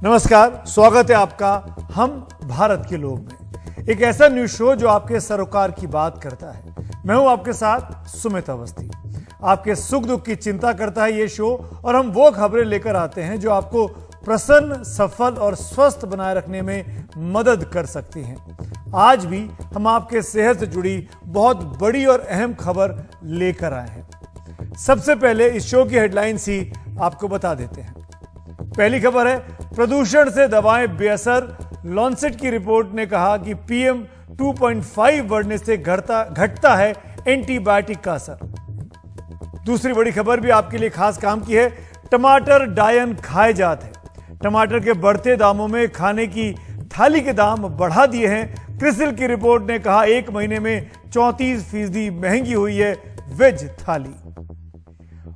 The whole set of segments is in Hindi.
नमस्कार, स्वागत है आपका हम भारत के लोग में, एक ऐसा न्यूज शो जो आपके सरोकार की बात करता है। मैं हूं आपके साथ सुमित अवस्थी। आपके सुख दुख की चिंता करता है ये शो और हम वो खबरें लेकर आते हैं जो आपको प्रसन्न, सफल और स्वस्थ बनाए रखने में मदद कर सकती हैं। आज भी हम आपके सेहत से जुड़ी बहुत बड़ी और अहम खबर लेकर आए हैं। सबसे पहले इस शो की हेडलाइंस ही आपको बता देते हैं। पहली खबर है, प्रदूषण से दवाएं बेअसर। लॉन्सेट की रिपोर्ट ने कहा कि PM 2.5 बढ़ने से घटता है एंटीबायोटिक का असर। दूसरी बड़ी खबर भी आपके लिए खास काम की है, टमाटर डायन खाए जाते हैं। टमाटर के बढ़ते दामों में खाने की थाली के दाम बढ़ा दिए हैं। क्रिसिल की रिपोर्ट ने कहा 1 महीने में 34% महंगी हुई है वेज थाली।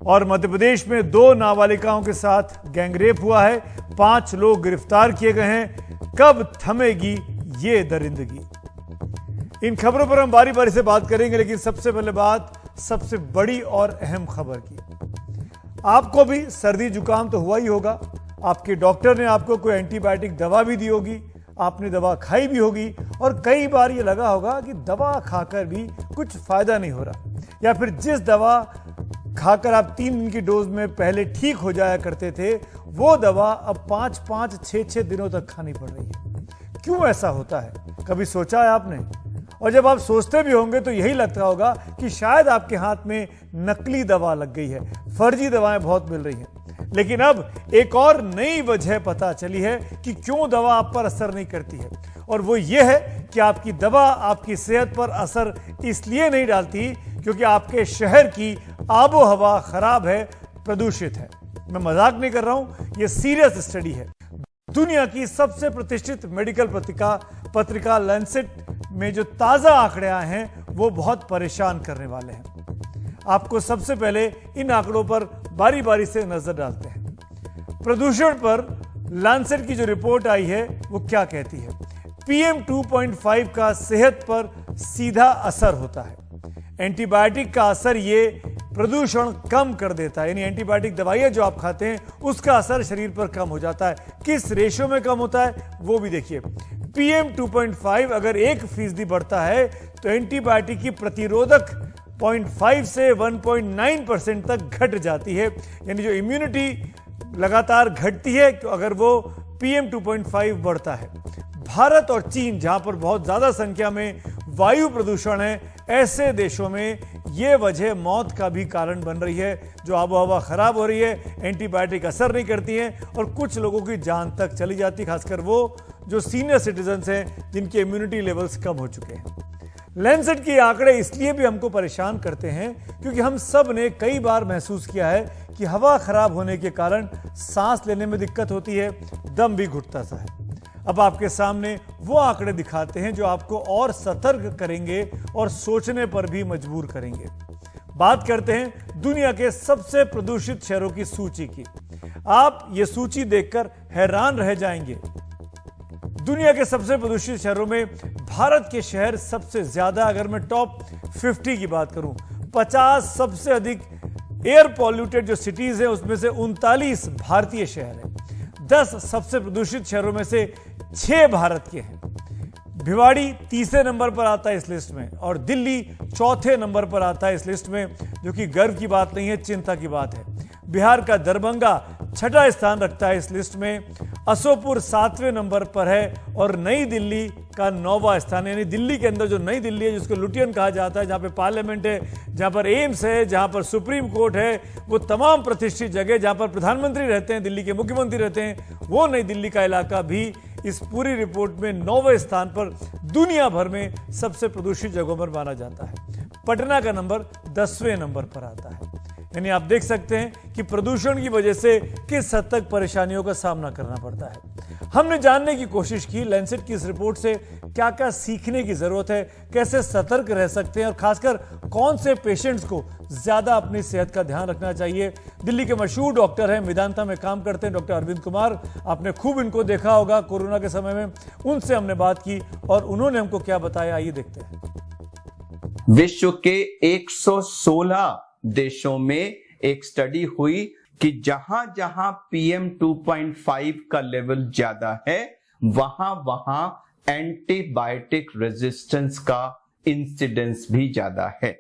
और मध्य प्रदेश में 2 नाबालिकाओं के साथ गैंगरेप हुआ है, 5 लोग गिरफ्तार किए गए हैं। कब थमेगी ये दरिंदगी? इन खबरों पर हम बारी बारी से बात करेंगे, लेकिन सबसे पहले बात सबसे बड़ी और अहम खबर की। आपको भी सर्दी जुकाम तो हुआ ही होगा, आपके डॉक्टर ने आपको कोई एंटीबायोटिक दवा भी दी होगी, आपने दवा खाई भी होगी और कई बार ये लगा होगा कि दवा खाकर भी कुछ फायदा नहीं हो रहा, या फिर जिस दवा खाकर आप 3 दिन की डोज में पहले ठीक हो जाया करते थे वो दवा अब 5-5, 6-6 दिनों तक खानी पड़ रही है। क्यों ऐसा होता है, कभी सोचा है आपने? और जब आप सोचते भी होंगे तो यही लगता होगा कि शायद आपके हाथ में नकली दवा लग गई है, फर्जी दवाएं बहुत मिल रही हैं। लेकिन अब एक और नई वजह पता चली है कि क्यों दवा आप पर असर नहीं करती है, और वो ये है कि आपकी दवा आपकी सेहत पर असर इसलिए नहीं डालती क्योंकि आपके शहर की आबो हवा खराब है, प्रदूषित है। मैं मजाक नहीं कर रहा हूं, यह सीरियस स्टडी है। दुनिया की सबसे प्रतिष्ठित मेडिकल पत्रिका लैंसेट में जो ताजा आंकड़े आए हैं वो बहुत परेशान करने वाले हैं। आपको सबसे पहले इन आंकड़ों पर बारी बारी से नजर डालते हैं। प्रदूषण पर लैंसेट की जो रिपोर्ट आई है वो क्या कहती है? PM 2.5 का सेहत पर सीधा असर होता है। एंटीबायोटिक का असर ये प्रदूषण कम कर देता है, यानी एंटीबायोटिक दवाइयां जो आप खाते हैं उसका असर शरीर पर कम हो जाता है। किस रेशो में कम होता है वो भी देखिए। PM 2.5 अगर 1% बढ़ता है तो एंटीबायोटिक की प्रतिरोधक 0.5 से 1.9% तक घट जाती है, यानी जो इम्यूनिटी लगातार घटती है अगर वो PM 2.5 बढ़ता है। भारत और चीन, जहां पर बहुत ज्यादा संख्या में वायु प्रदूषण है, ऐसे देशों में यह वजह मौत का भी कारण बन रही है। जो आबोहवा खराब हो रही है, एंटीबायोटिक असर नहीं करती है और कुछ लोगों की जान तक चली जाती है, खासकर वो जो सीनियर सिटीजन्स हैं जिनके इम्यूनिटी लेवल्स कम हो चुके हैं। लैंसेट के आंकड़े इसलिए भी हमको परेशान करते हैं क्योंकि हम सब ने कई बार महसूस किया है कि हवा खराब होने के कारण सांस लेने में दिक्कत होती है, दम भी घुटता सा है। अब आपके सामने वो आंकड़े दिखाते हैं जो आपको और सतर्क करेंगे और सोचने पर भी मजबूर करेंगे। बात करते हैं दुनिया के सबसे प्रदूषित शहरों की सूची की। आप ये सूची देखकर हैरान रह जाएंगे। दुनिया के सबसे प्रदूषित शहरों में भारत के शहर सबसे ज्यादा, अगर मैं टॉप 50 की बात करूं, 50 सबसे अधिक एयर पॉल्यूटेड जो सिटीज हैं उसमें से 39 भारतीय शहर हैं। 10 सबसे प्रदूषित शहरों में से 6 भारत के हैं। भिवाड़ी तीसरे नंबर पर आता है इस लिस्ट में और दिल्ली चौथे नंबर पर आता है इस लिस्ट में, जो कि गर्व की बात नहीं है, चिंता की बात है। बिहार का दरभंगा छठा स्थान रखता है इस लिस्ट में, असोपुर 7वें नंबर पर है और नई दिल्ली का 9वां स्थान, यानी दिल्ली के अंदर जो नई दिल्ली है जिसको लुटियन कहा जाता है, जहां पे पार्लियामेंट है, जहां पर एम्स है, जहां पर सुप्रीम कोर्ट है, वो तमाम प्रतिष्ठित जगह जहां पर प्रधानमंत्री रहते हैं, दिल्ली के मुख्यमंत्री रहते हैं, वो नई दिल्ली का इलाका भी इस पूरी रिपोर्ट में 9वें स्थान पर दुनिया भर में सबसे प्रदूषित जगहों पर माना जाता है। पटना का नंबर 10वें नंबर पर आता है। यानी आप देख सकते हैं कि प्रदूषण की वजह से किस हद तक परेशानियों का सामना करना पड़ता है। हमने जानने की कोशिश की लैंसेट की इस रिपोर्ट से क्या क्या सीखने की जरूरत है, कैसे सतर्क रह सकते हैं और खासकर कौन से पेशेंट्स को ज्यादा अपनी सेहत का ध्यान रखना चाहिए। दिल्ली के मशहूर डॉक्टर हैं, मेदांता में काम करते हैं, डॉक्टर अरविंद कुमार, आपने खूब इनको देखा होगा कोरोना के समय में, उनसे हमने बात की और उन्होंने हमको क्या बताया, आइए देखते हैं। विश्व के 116 देशों में एक स्टडी हुई कि जहां जहां PM 2.5 का लेवल ज्यादा है वहां वहां एंटीबायोटिक रेजिस्टेंस का इंसिडेंस भी ज्यादा है।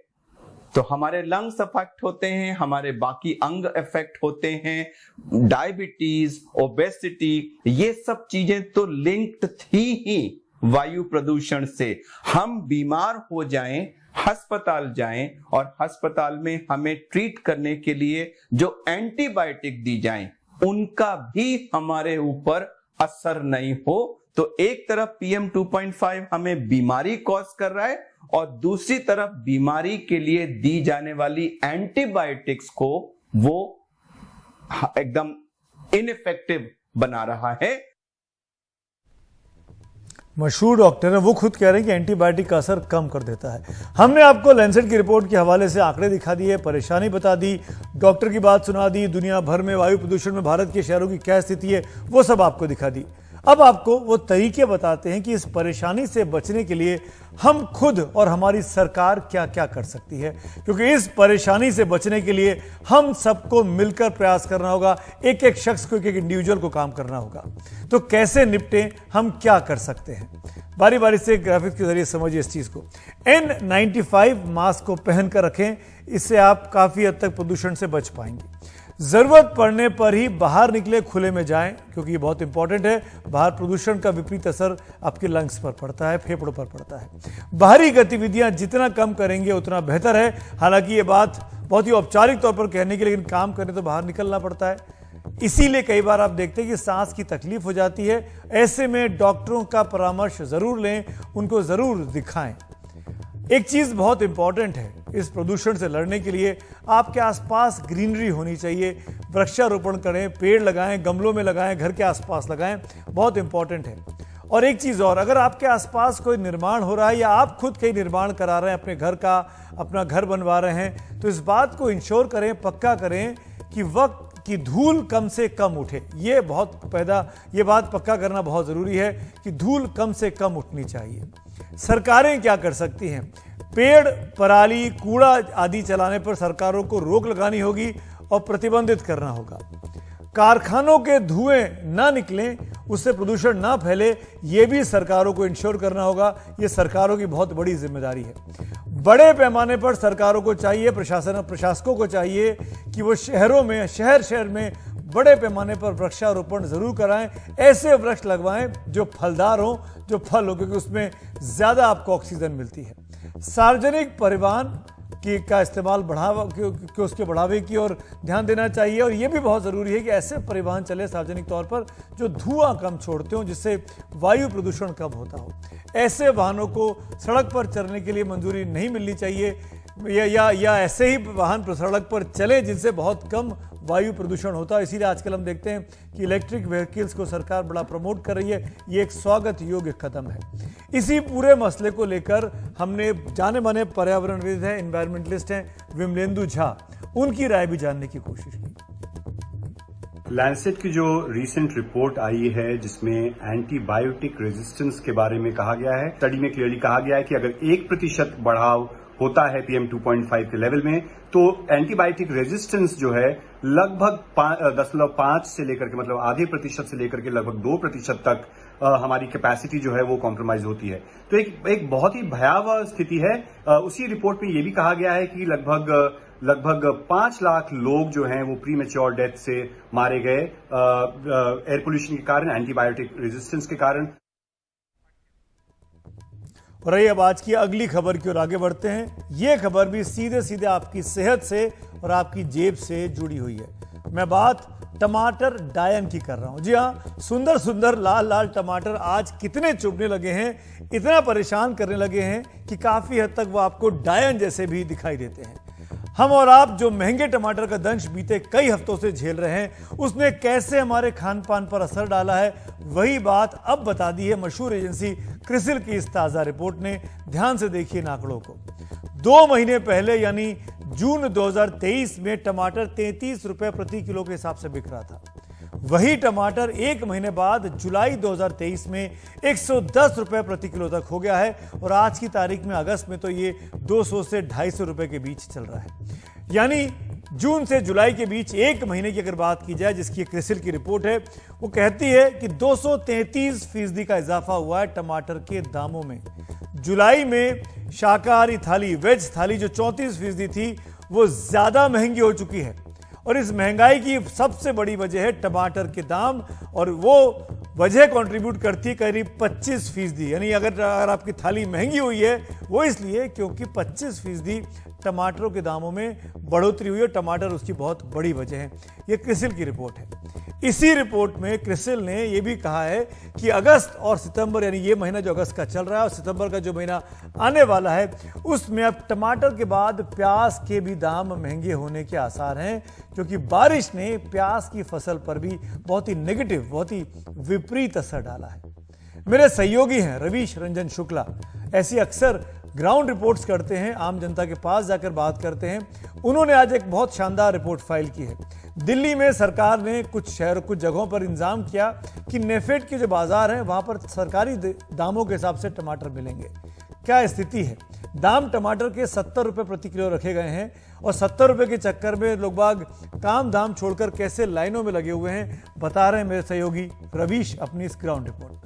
तो हमारे लंग्स अफेक्ट होते हैं, हमारे बाकी अंग अफेक्ट होते हैं, डायबिटीज, ओबेसिटी, ये सब चीजें तो लिंक्ड थी ही वायु प्रदूषण से। हम बीमार हो जाएं, अस्पताल जाएं और अस्पताल में हमें ट्रीट करने के लिए जो एंटीबायोटिक दी जाएं उनका भी हमारे ऊपर असर नहीं हो, तो एक तरफ PM 2.5 हमें बीमारी कॉज कर रहा है और दूसरी तरफ बीमारी के लिए दी जाने वाली एंटीबायोटिक्स को वो एकदम इनइफेक्टिव बना रहा है। मशहूर डॉक्टर है, वो खुद कह रहे हैं कि एंटीबायोटिक का असर कम कर देता है। हमने आपको लैंसेट की रिपोर्ट के हवाले से आंकड़े दिखा दिए, परेशानी बता दी, डॉक्टर की बात सुना दी, दुनिया भर में वायु प्रदूषण में भारत के शहरों की क्या स्थिति है वो सब आपको दिखा दी। अब आपको वो तरीके बताते हैं कि इस परेशानी से बचने के लिए हम खुद और हमारी सरकार क्या क्या कर सकती है, क्योंकि इस परेशानी से बचने के लिए हम सबको मिलकर प्रयास करना होगा, एक एक शख्स को, एक एक इंडिविजुअल को काम करना होगा। तो कैसे निपटें, हम क्या कर सकते हैं, बारी बारी से ग्राफिक्स के जरिए समझिए इस चीज को। N95 मास्क को पहनकर रखें, इससे आप काफी हद तक प्रदूषण से बच पाएंगे। जरूरत पड़ने पर ही बाहर निकले, खुले में जाएं, क्योंकि ये बहुत इंपॉर्टेंट है। बाहर प्रदूषण का विपरीत असर आपके लंग्स पर पड़ता है, फेफड़ों पर पड़ता है। बाहरी गतिविधियां जितना कम करेंगे उतना बेहतर है। हालांकि ये बात बहुत ही औपचारिक तौर पर कहने की, लेकिन काम करने तो बाहर निकलना पड़ता है। इसीलिए कई बार आप देखते हैं कि सांस की तकलीफ हो जाती है। ऐसे में डॉक्टरों का परामर्श जरूर लें, उनको जरूर दिखाएं। एक चीज बहुत इंपॉर्टेंट है, इस प्रदूषण से लड़ने के लिए आपके आसपास ग्रीनरी होनी चाहिए। वृक्षारोपण करें, पेड़ लगाएं, गमलों में लगाएं, घर के आसपास लगाएं, बहुत इंपॉर्टेंट है। और एक चीज और, अगर आपके आसपास कोई निर्माण हो रहा है या आप खुद कहीं निर्माण करा रहे हैं अपने घर का, अपना घर बनवा रहे हैं, तो इस बात को इंश्योर करें, पक्का करें कि वक्त की धूल कम से कम उठे। ये बात पक्का करना बहुत जरूरी है कि धूल कम से कम उठनी चाहिए। सरकारें क्या कर सकती हैं? पेड़, पराली, कूड़ा आदि चलाने पर सरकारों को रोक लगानी होगी और प्रतिबंधित करना होगा। कारखानों के धुएं ना निकलें, उससे प्रदूषण ना फैले, यह भी सरकारों को इंश्योर करना होगा। यह सरकारों की बहुत बड़ी जिम्मेदारी है। बड़े पैमाने पर सरकारों को चाहिए, प्रशासकों को चाहिए कि वो शहरों में, शहर में बड़े पैमाने पर वृक्षारोपण जरूर कराएं। ऐसे वृक्ष लगवाएं जो फलदार हो, जो फल हो, क्योंकि उसमें ज्यादा आपको ऑक्सीजन मिलती है। सार्वजनिक परिवहन का इस्तेमाल उसके बढ़ावे की ओर ध्यान देना चाहिए। और यह भी बहुत जरूरी है कि ऐसे परिवहन चले सार्वजनिक तौर पर जो धुआं कम छोड़ते हो, जिससे वायु प्रदूषण कम होता हो। ऐसे वाहनों को सड़क पर चलने के लिए मंजूरी नहीं मिलनी चाहिए, या ऐसे ही वाहन सड़क पर चले जिनसे बहुत कम वायु प्रदूषण होता है। इसीलिए आजकल हम देखते हैं कि इलेक्ट्रिक व्हीकल्स को सरकार बड़ा प्रमोट कर रही है। ये एक स्वागत योग्य कदम है। इसी पूरे मसले को लेकर हमने जाने माने पर्यावरणविद हैं, एनवायरमेंटलिस्ट हैं विमलेंदु झा, उनकी राय भी जानने की कोशिश की। लैंसेट की जो रीसेंट रिपोर्ट आई है जिसमें एंटीबायोटिक रेजिस्टेंस के बारे में कहा गया है, स्टडी में क्लियरली कहा गया है कि अगर 1% बढ़ाव होता है PM 2.5 के लेवल में, तो एंटीबायोटिक रेजिस्टेंस जो है लगभग 0.5 से लेकर के, मतलब आधे प्रतिशत से लेकर के लगभग 2% तक हमारी कैपेसिटी जो है वो कॉम्प्रोमाइज होती है। तो एक बहुत ही भयावह स्थिति है। उसी रिपोर्ट में ये भी कहा गया है कि लगभग 5 लाख लोग जो हैं वो प्रीमेच्योर डेथ से मारे गए एयर पोल्यूशन के कारण, एंटीबायोटिक रेजिस्टेंस के कारण। और रही अब आज की अगली खबर की ओर आगे बढ़ते हैं। यह खबर भी सीधे सीधे आपकी सेहत से और आपकी जेब से जुड़ी हुई है। मैं बात टमाटर डायन की कर रहा हूं। जी हां, सुंदर सुंदर लाल लाल टमाटर आज कितने चुभने लगे हैं, इतना परेशान करने लगे हैं कि काफी हद तक वो आपको डायन जैसे भी दिखाई देते हैं। हम और आप जो महंगे टमाटर का दंश बीते कई हफ्तों से झेल रहे हैं, उसने कैसे हमारे खान पान पर असर डाला है, वही बात अब बता दी है मशहूर एजेंसी क्रिसिल की इस ताजा रिपोर्ट ने। ध्यान से देखिए इन आंकड़ों को। 2 महीने पहले यानी जून 2023 में टमाटर 33 रुपए प्रति किलो के हिसाब से बिक रहा था। वही टमाटर 1 महीने बाद जुलाई 2023 में 110 रुपए प्रति किलो तक हो गया है और आज की तारीख में अगस्त में तो ये 200 से 250 रुपए के बीच चल रहा है। यानी जून से जुलाई के बीच एक महीने की अगर बात की जाए, जिसकी क्रिसिल की रिपोर्ट है, वो कहती है कि 233% का इजाफा हुआ है टमाटर के दामों में। जुलाई में शाकाहारी थाली, वेज थाली जो 34% थी, वो ज्यादा महंगी हो चुकी है और इस महंगाई की सबसे बड़ी वजह है टमाटर के दाम, और वो वजह कंट्रीब्यूट करती है करीब 25%। यानी अगर आपकी थाली महंगी हुई है वो इसलिए क्योंकि 25% टमाटरों के दामों में बढ़ोतरी हुई है। टमाटर उसकी बहुत बड़ी वजह है। ये क्रिसिल की रिपोर्ट है। इसी रिपोर्ट में क्रिसिल ने यह भी कहा है कि अगस्त और सितंबर, यानी ये महीना जो अगस्त का चल रहा है और सितंबर का जो महीना आने वाला है, उसमें अब टमाटर के बाद प्याज के भी दाम महंगे होने के आसार हैं, क्योंकि बारिश ने प्याज की फसल पर भी बहुत ही नेगेटिव, बहुत ही विपरीत असर डाला है। मेरे सहयोगी हैं रवीश रंजन शुक्ला, ऐसी अक्सर ग्राउंड रिपोर्ट्स करते हैं, आम जनता के पास जाकर बात करते हैं। उन्होंने आज एक बहुत शानदार रिपोर्ट फाइल की है। दिल्ली में सरकार ने कुछ जगहों पर इंतजाम किया कि नेफेड के जो बाजार हैं वहां पर सरकारी दामों के हिसाब से टमाटर मिलेंगे। क्या स्थिति है? दाम टमाटर के 70 रुपए प्रति किलो रखे गए हैं और 70 रुपए के चक्कर में लोग बाग काम धाम छोड़कर कैसे लाइनों में लगे हुए हैं, बता रहे हैं मेरे सहयोगी रवीश अपनी इस ग्राउंड रिपोर्ट में।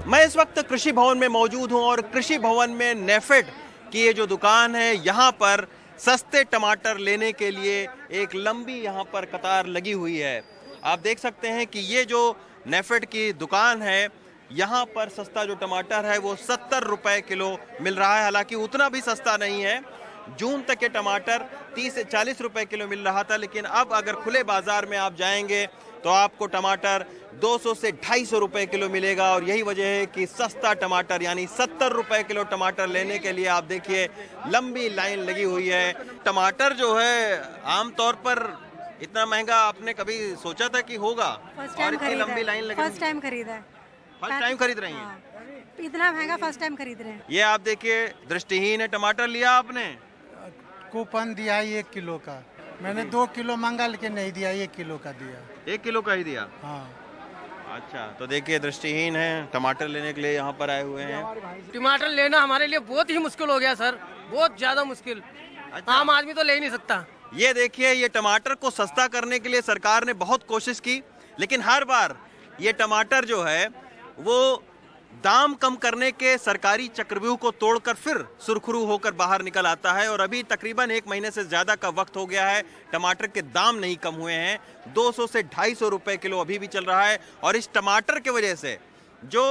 मैं इस वक्त कृषि भवन में मौजूद हूं और कृषि भवन में नेफेड की ये जो दुकान है, यहाँ पर सस्ते टमाटर लेने के लिए एक लंबी यहाँ पर कतार लगी हुई है। आप देख सकते हैं कि ये जो नेफेड की दुकान है, यहाँ पर सस्ता जो टमाटर है वो 70 रुपए किलो मिल रहा है। हालांकि उतना भी सस्ता नहीं है। जून तक के टमाटर 30 से 40 रुपए किलो मिल रहा था, लेकिन अब अगर खुले बाजार में आप जाएंगे तो आपको टमाटर 200 से 250 रुपए किलो मिलेगा। और यही वजह है कि सस्ता टमाटर यानी 70 रुपए किलो टमाटर लेने के लिए आप देखिए लंबी लाइन लगी हुई है। टमाटर जो है आमतौर पर इतना महंगा आपने कभी सोचा था कि होगा? और इतनी लंबी लाइन लगी? फर्स्ट टाइम खरीदा है। फर्स्ट टाइम खरीद रही हैं? हाँ। इतना महंगा फर्स्ट टाइम खरीद रहे हैं। ये आप देखिए दृष्टिहीन है। टमाटर लिया आपने? कूपन दिया है 1 किलो का। मैंने 2 किलो मांगा लेकिन नहीं दिया, 1 किलो का दिया। 1 किलो का ही दिया? हाँ। अच्छा, तो देखिए दृष्टिहीन है, टमाटर लेने के लिए यहाँ पर आए हुए हैं। टमाटर लेना हमारे लिए बहुत ही मुश्किल हो गया सर, बहुत ज्यादा मुश्किल। अच्छा। आम आदमी तो ले ही नहीं सकता। ये देखिए, ये टमाटर को सस्ता करने के लिए सरकार ने बहुत कोशिश की, लेकिन हर बार ये टमाटर जो है वो दाम कम करने के सरकारी चक्रव्यूह को तोड़कर फिर सुरखरू होकर बाहर निकल आता है। और अभी तकरीबन 1 महीने से ज्यादा का वक्त हो गया है, टमाटर के दाम नहीं कम हुए हैं। 200 से 250 रुपए किलो अभी भी चल रहा है। और इस टमाटर की वजह से जो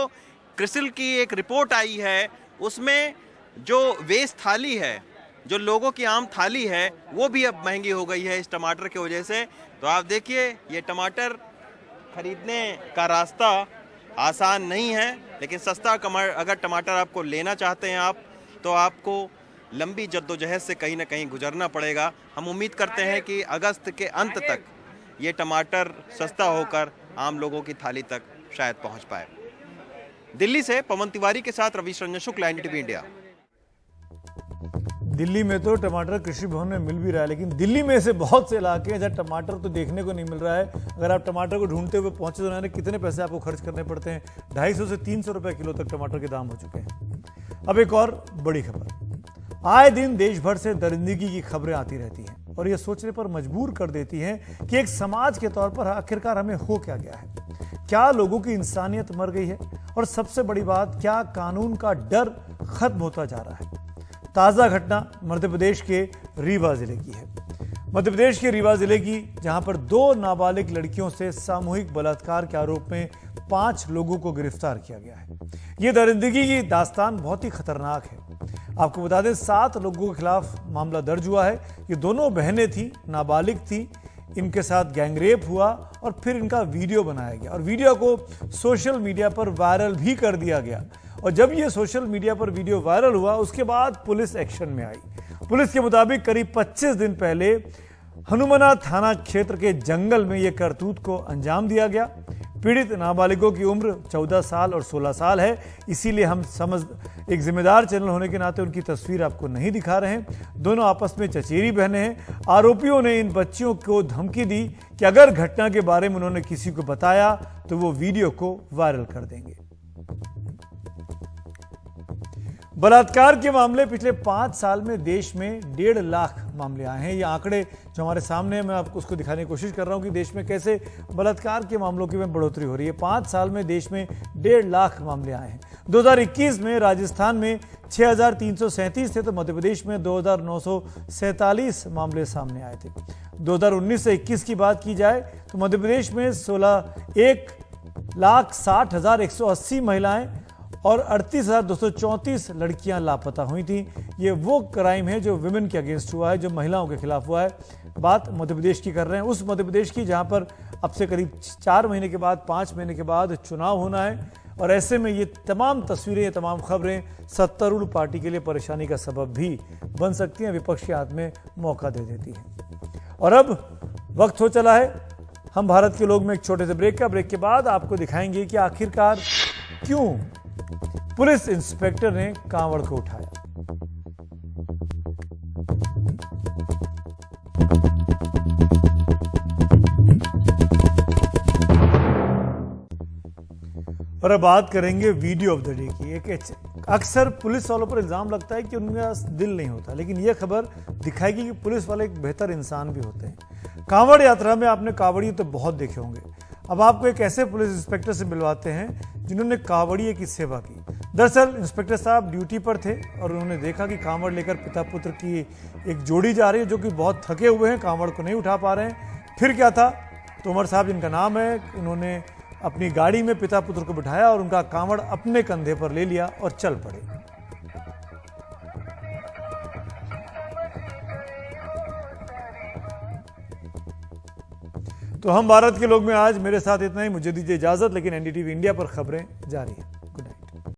क्रिसिल की एक रिपोर्ट आई है, उसमें जो वेज थाली है, जो लोगों की आम थाली है, वो भी अब महंगी हो गई है इस टमाटर की वजह से। तो आप देखिए, ये टमाटर खरीदने का रास्ता आसान नहीं है, लेकिन सस्ता अगर टमाटर आपको लेना चाहते हैं आप, तो आपको लंबी जद्दोजहद से कहीं ना कहीं गुजरना पड़ेगा। हम उम्मीद करते हैं कि अगस्त के अंत तक ये टमाटर सस्ता होकर आम लोगों की थाली तक शायद पहुंच पाए। दिल्ली से पवन तिवारी के साथ रवीश रंजन शुक्ला, एनडीटीवी इंडिया। दिल्ली में तो टमाटर कृषि भवन में मिल भी रहा है, लेकिन दिल्ली में ऐसे बहुत से इलाके हैं जहाँ टमाटर तो देखने को नहीं मिल रहा है। अगर आप टमाटर को ढूंढते हुए पहुंचे तो उन्होंने कितने पैसे आपको खर्च करने पड़ते हैं। 250 से 300 रुपए किलो तक टमाटर के दाम हो चुके हैं। अब एक और बड़ी खबर, आए दिन देश भर से दरिंदगी की खबरें आती रहती हैं और ये सोचने पर मजबूर कर देती हैं कि एक समाज के तौर पर आखिरकार हमें हो क्या गया है। क्या लोगों की इंसानियत मर गई है? और सबसे बड़ी बात, क्या कानून का डर खत्म होता जा रहा है? ताजा घटना मध्य प्रदेश के रीवा जिले की है। मध्य प्रदेश के रीवा जिले की, जहां पर 2 नाबालिग लड़कियों से सामूहिक बलात्कार के आरोप में 5 लोगों को गिरफ्तार किया गया है। यह दरिंदगी की दास्तान बहुत ही खतरनाक है। आपको बता दें, 7 लोगों के खिलाफ मामला दर्ज हुआ है। ये दोनों बहनें थी, नाबालिग थी। इनके साथ गैंगरेप हुआ और फिर इनका वीडियो बनाया गया और वीडियो को सोशल मीडिया पर वायरल भी कर दिया गया। और जब ये सोशल मीडिया पर वीडियो वायरल हुआ, उसके बाद पुलिस एक्शन में आई। पुलिस के मुताबिक करीब 25 दिन पहले हनुमाना थाना क्षेत्र के जंगल में यह करतूत को अंजाम दिया गया। पीड़ित नाबालिगों की उम्र 14 साल और 16 साल है, इसीलिए हम एक जिम्मेदार चैनल होने के नाते उनकी तस्वीर आपको नहीं दिखा रहे हैं। दोनों आपस में चचेरी बहनें हैं। आरोपियों ने इन बच्चियों को धमकी दी कि अगर घटना के बारे में उन्होंने किसी को बताया तो वो वीडियो को वायरल कर देंगे। बलात्कार के मामले पिछले 5 साल में देश में 1.5 लाख मामले आए हैं। ये आंकड़े जो हमारे सामने है, मैं आपको उसको दिखाने की कोशिश कर रहा हूं कि देश में कैसे बलात्कार के मामलों की में बढ़ोतरी हो रही है। 5 साल में देश में 1.5 लाख मामले आए हैं। 2021 में राजस्थान में 6,337 थे तो मध्य प्रदेश में 2,947 मामले सामने आए थे। 2019 से 21 की बात की जाए तो मध्य प्रदेश में 1,60,180 महिलाएं और 38,234 लड़कियां लापता हुई थी। ये वो क्राइम है जो विमेन के अगेंस्ट हुआ है, जो महिलाओं के खिलाफ हुआ है। बात मध्य प्रदेश की कर रहे हैं, उस मध्य प्रदेश की जहां पर अब से करीब 4 महीने के बाद 5 महीने के बाद चुनाव होना है और ऐसे में ये तमाम तस्वीरें, ये तमाम खबरें सत्तारूढ़ पार्टी के लिए परेशानी का सबब भी बन सकती हैं, विपक्ष के हाथ में मौका दे देती हैं। और अब वक्त हो चला है हम भारत के लोग में एक छोटे से ब्रेक का। ब्रेक के बाद आपको दिखाएंगे कि आखिरकार क्यों पुलिस इंस्पेक्टर ने कांवड़ को उठाया। और अब बात करेंगे वीडियो ऑफ द डे की। एक अक्सर पुलिस वालों पर इल्जाम लगता है कि उनका दिल नहीं होता, लेकिन यह खबर दिखाएगी कि पुलिस वाले एक बेहतर इंसान भी होते हैं। कांवड़ यात्रा में आपने कांवड़िए तो बहुत देखे होंगे। अब आपको एक ऐसे पुलिस इंस्पेक्टर से मिलवाते हैं जिन्होंने कांवड़िए की सेवा की। दरअसल इंस्पेक्टर साहब ड्यूटी पर थे और उन्होंने देखा कि कांवड़ लेकर पिता पुत्र की एक जोड़ी जा रही है जो कि बहुत थके हुए हैं, कांवड़ को नहीं उठा पा रहे हैं। फिर क्या था, तोमर साहब जिनका नाम है, उन्होंने अपनी गाड़ी में पिता पुत्र को बिठाया और उनका कांवड़ अपने कंधे पर ले लिया और चल पड़े। तो हम भारत के लोग में आज मेरे साथ इतना ही। मुझे दीजिए इजाजत, लेकिन एनडीटीवी इंडिया पर खबरें जारी हैं।